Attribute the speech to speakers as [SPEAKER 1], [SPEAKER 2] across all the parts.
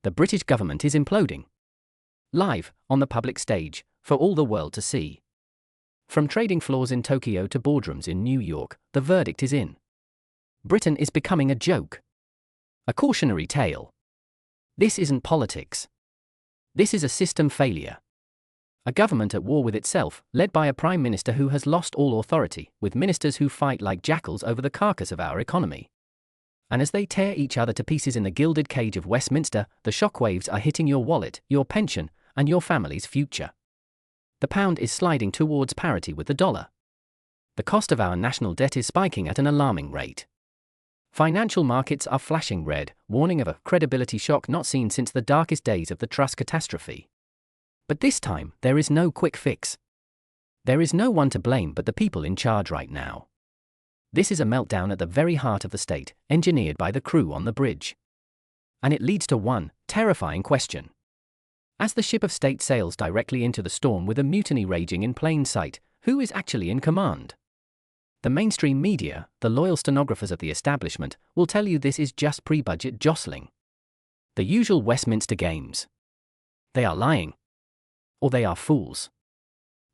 [SPEAKER 1] The British government is imploding. Live, on the public stage, for all the world to see. From trading floors in Tokyo to boardrooms in New York, the verdict is in. Britain is becoming a joke. A cautionary tale. This isn't politics. This is a system failure. A government at war with itself, led by a prime minister who has lost all authority, with ministers who fight like jackals over the carcass of our economy. And as they tear each other to pieces in the gilded cage of Westminster, the shockwaves are hitting your wallet, your pension, and your family's future. The pound is sliding towards parity with the dollar. The cost of our national debt is spiking at an alarming rate. Financial markets are flashing red, warning of a credibility shock not seen since the darkest days of the trust catastrophe. But this time, there is no quick fix. There is no one to blame but the people in charge right now. This is a meltdown at the very heart of the state, engineered by the crew on the bridge. And it leads to one terrifying question. As the ship of state sails directly into the storm with a mutiny raging in plain sight, who is actually in command? The mainstream media, the loyal stenographers of the establishment, will tell you this is just pre-budget jostling. The usual Westminster games. They are lying. Or they are fools.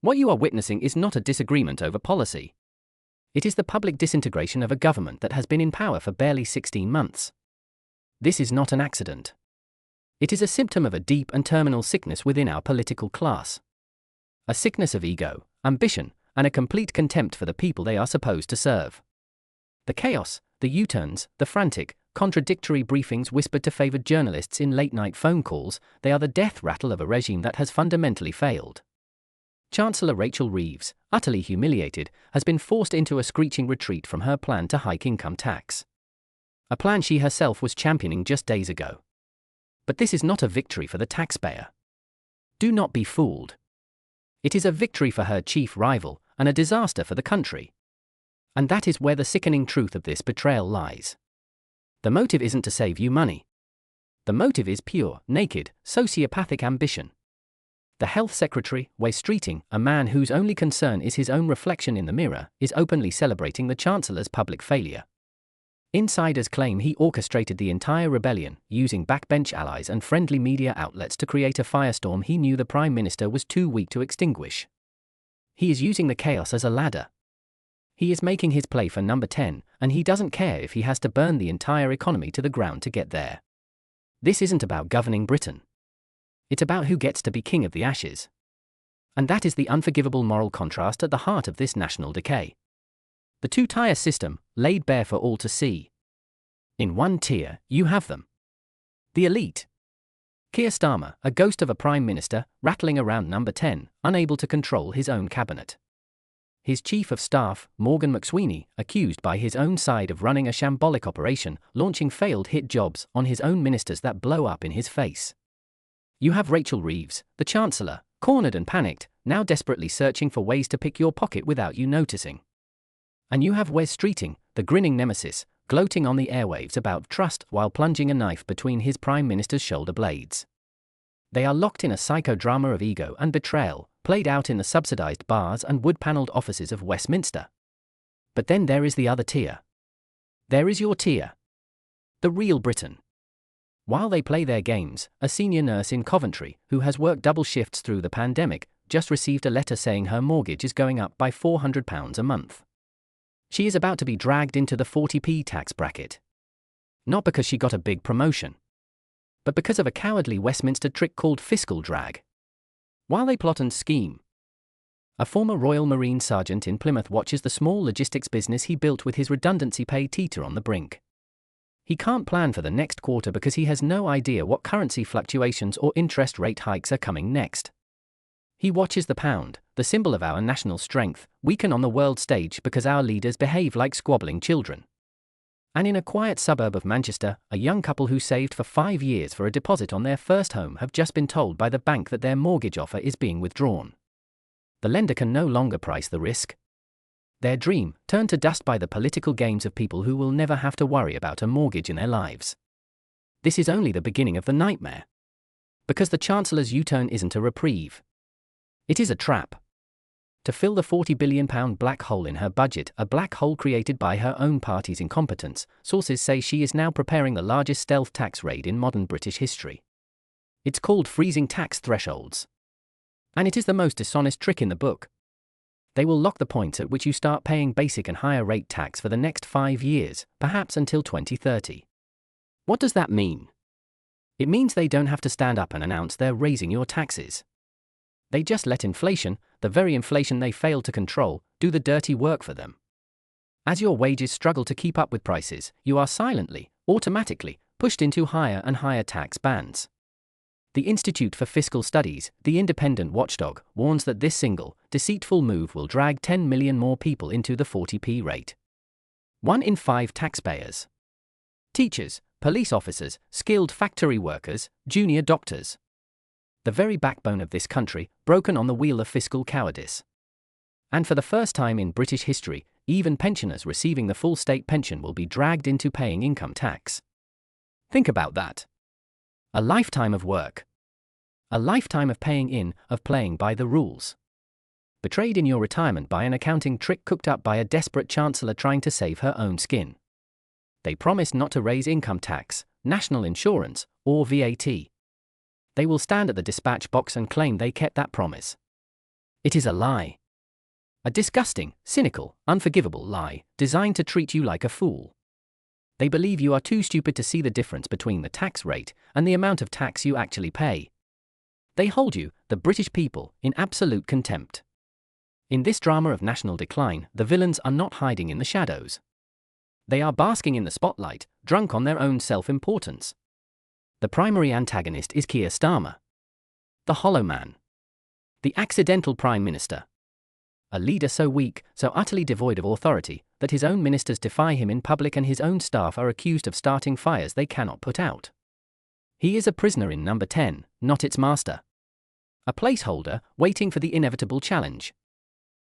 [SPEAKER 1] What you are witnessing is not a disagreement over policy. It is the public disintegration of a government that has been in power for barely 16 months. This is not an accident. It is a symptom of a deep and terminal sickness within our political class. A sickness of ego, ambition, and a complete contempt for the people they are supposed to serve. The chaos, the U-turns, the frantic, contradictory briefings whispered to favored journalists in late-night phone calls, they are the death rattle of a regime that has fundamentally failed. Chancellor Rachel Reeves, utterly humiliated, has been forced into a screeching retreat from her plan to hike income tax. A plan she herself was championing just days ago. But this is not a victory for the taxpayer. Do not be fooled. It is a victory for her chief rival, and a disaster for the country. And that is where the sickening truth of this betrayal lies. The motive isn't to save you money. The motive is pure, naked, sociopathic ambition. The Health Secretary, Westminster, a man whose only concern is his own reflection in the mirror, is openly celebrating the Chancellor's public failure. Insiders claim he orchestrated the entire rebellion, using backbench allies and friendly media outlets to create a firestorm he knew the Prime Minister was too weak to extinguish. He is using the chaos as a ladder. He is making his play for number 10, and he doesn't care if he has to burn the entire economy to the ground to get there. This isn't about governing Britain. It's about who gets to be king of the ashes. And that is the unforgivable moral contrast at the heart of this national decay. The two-tier system, laid bare for all to see. In one tier, you have them. The elite. Keir Starmer, a ghost of a prime minister, rattling around number 10, unable to control his own cabinet. His chief of staff, Morgan McSweeney, accused by his own side of running a shambolic operation, launching failed hit jobs on his own ministers that blow up in his face. You have Rachel Reeves, the Chancellor, cornered and panicked, now desperately searching for ways to pick your pocket without you noticing. And you have Westminster, the grinning nemesis, gloating on the airwaves about trust while plunging a knife between his Prime Minister's shoulder blades. They are locked in a psychodrama of ego and betrayal, played out in the subsidized bars and wood-paneled offices of Westminster. But then there is the other tier. There is your tier. The real Britain. While they play their games, a senior nurse in Coventry, who has worked double shifts through the pandemic, just received a letter saying her mortgage is going up by £400 a month. She is about to be dragged into the 40p tax bracket. Not because she got a big promotion, but because of a cowardly Westminster trick called fiscal drag. While they plot and scheme, a former Royal Marine Sergeant in Plymouth watches the small logistics business he built with his redundancy pay teeter on the brink. He can't plan for the next quarter because he has no idea what currency fluctuations or interest rate hikes are coming next. He watches the pound, the symbol of our national strength, weaken on the world stage because our leaders behave like squabbling children. And in a quiet suburb of Manchester, a young couple who saved for 5 years for a deposit on their first home have just been told by the bank that their mortgage offer is being withdrawn. The lender can no longer price the risk. Their dream, turned to dust by the political games of people who will never have to worry about a mortgage in their lives. This is only the beginning of the nightmare. Because the Chancellor's U-turn isn't a reprieve. It is a trap. To fill the £40 billion black hole in her budget, a black hole created by her own party's incompetence, sources say she is now preparing the largest stealth tax raid in modern British history. It's called freezing tax thresholds. And it is the most dishonest trick in the book. They will lock the points at which you start paying basic and higher rate tax for the next 5 years, perhaps until 2030. What does that mean? It means they don't have to stand up and announce they're raising your taxes. They just let inflation, the very inflation they failed to control, do the dirty work for them. As your wages struggle to keep up with prices, you are silently, automatically, pushed into higher and higher tax bands. The Institute for Fiscal Studies, the independent watchdog, warns that this single, deceitful move will drag 10 million more people into the 40p rate. 1 in 5 taxpayers. Teachers, police officers, skilled factory workers, junior doctors. The very backbone of this country, broken on the wheel of fiscal cowardice. And for the first time in British history, even pensioners receiving the full state pension will be dragged into paying income tax. Think about that. A lifetime of work. A lifetime of paying in, of playing by the rules. Betrayed in your retirement by an accounting trick cooked up by a desperate chancellor trying to save her own skin. They promised not to raise income tax, national insurance, or VAT. They will stand at the dispatch box and claim they kept that promise. It is a lie. A disgusting, cynical, unforgivable lie, designed to treat you like a fool. They believe you are too stupid to see the difference between the tax rate and the amount of tax you actually pay. They hold you, the British people, in absolute contempt. In this drama of national decline, the villains are not hiding in the shadows. They are basking in the spotlight, drunk on their own self-importance. The primary antagonist is Keir Starmer. The hollow man. The accidental Prime Minister. A leader so weak, so utterly devoid of authority, that his own ministers defy him in public and his own staff are accused of starting fires they cannot put out. He is a prisoner in number 10, not its master. A placeholder, waiting for the inevitable challenge.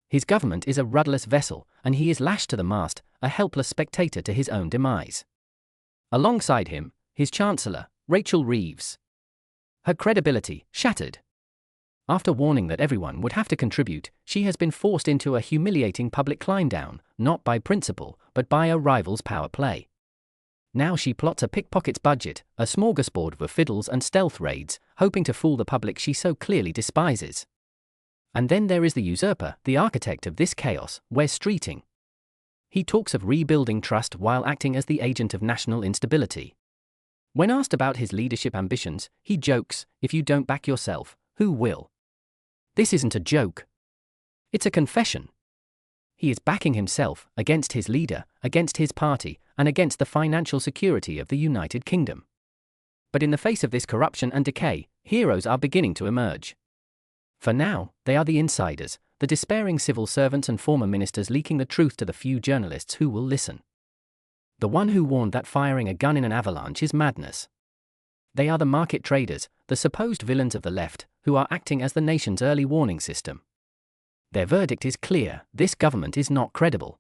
[SPEAKER 1] His government is a rudderless vessel, and he is lashed to the mast, a helpless spectator to his own demise. Alongside him, his Chancellor, Rachel Reeves. Her credibility, shattered. After warning that everyone would have to contribute, she has been forced into a humiliating public climb-down, not by principle, but by a rival's power play. Now she plots a pickpocket's budget, a smorgasbord of fiddles and stealth raids, hoping to fool the public she so clearly despises. And then there is the usurper, the architect of this chaos, Wes Streeting. He talks of rebuilding trust while acting as the agent of national instability. When asked about his leadership ambitions, he jokes, "If you don't back yourself, who will?" This isn't a joke. It's a confession. He is backing himself, against his leader, against his party, and against the financial security of the United Kingdom. But in the face of this corruption and decay, heroes are beginning to emerge. For now, they are the insiders, the despairing civil servants and former ministers leaking the truth to the few journalists who will listen. The one who warned that firing a gun in an avalanche is madness. They are the market traders, the supposed villains of the left, who are acting as the nation's early warning system. Their verdict is clear: this government is not credible.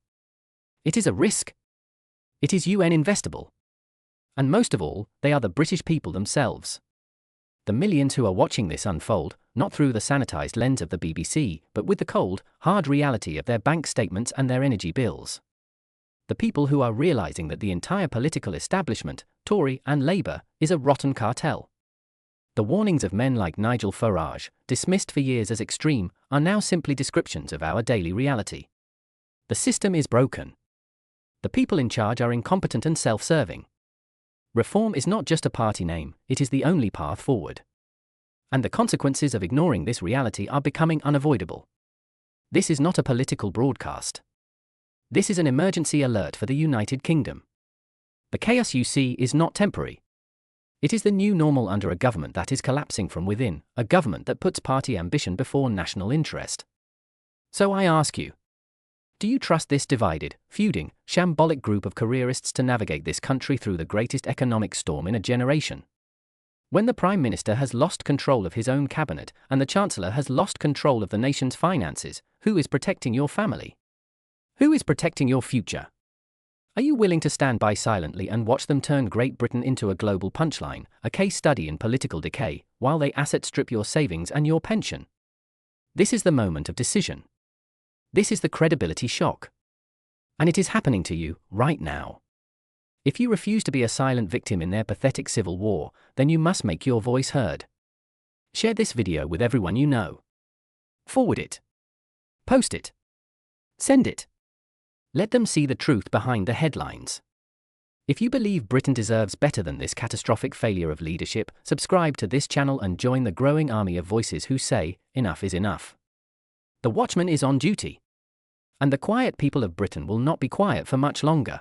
[SPEAKER 1] It is a risk. It is UN investable. And most of all, they are the British people themselves. The millions who are watching this unfold, not through the sanitized lens of the BBC, but with the cold, hard reality of their bank statements and their energy bills. The people who are realizing that the entire political establishment, Tory and Labour, is a rotten cartel. The warnings of men like Nigel Farage, dismissed for years as extreme, are now simply descriptions of our daily reality. The system is broken. The people in charge are incompetent and self-serving. Reform is not just a party name, it is the only path forward. And the consequences of ignoring this reality are becoming unavoidable. This is not a political broadcast. This is an emergency alert for the United Kingdom. The chaos you see is not temporary. It is the new normal under a government that is collapsing from within, a government that puts party ambition before national interest. So I ask you, do you trust this divided, feuding, shambolic group of careerists to navigate this country through the greatest economic storm in a generation? When the Prime Minister has lost control of his own cabinet and the Chancellor has lost control of the nation's finances, who is protecting your family? Who is protecting your future? Are you willing to stand by silently and watch them turn Great Britain into a global punchline, a case study in political decay, while they asset strip your savings and your pension? This is the moment of decision. This is the credibility shock. And it is happening to you, right now. If you refuse to be a silent victim in their pathetic civil war, then you must make your voice heard. Share this video with everyone you know. Forward it. Post it. Send it. Let them see the truth behind the headlines. If you believe Britain deserves better than this catastrophic failure of leadership, subscribe to this channel and join the growing army of voices who say, enough is enough. The watchman is on duty. And the quiet people of Britain will not be quiet for much longer.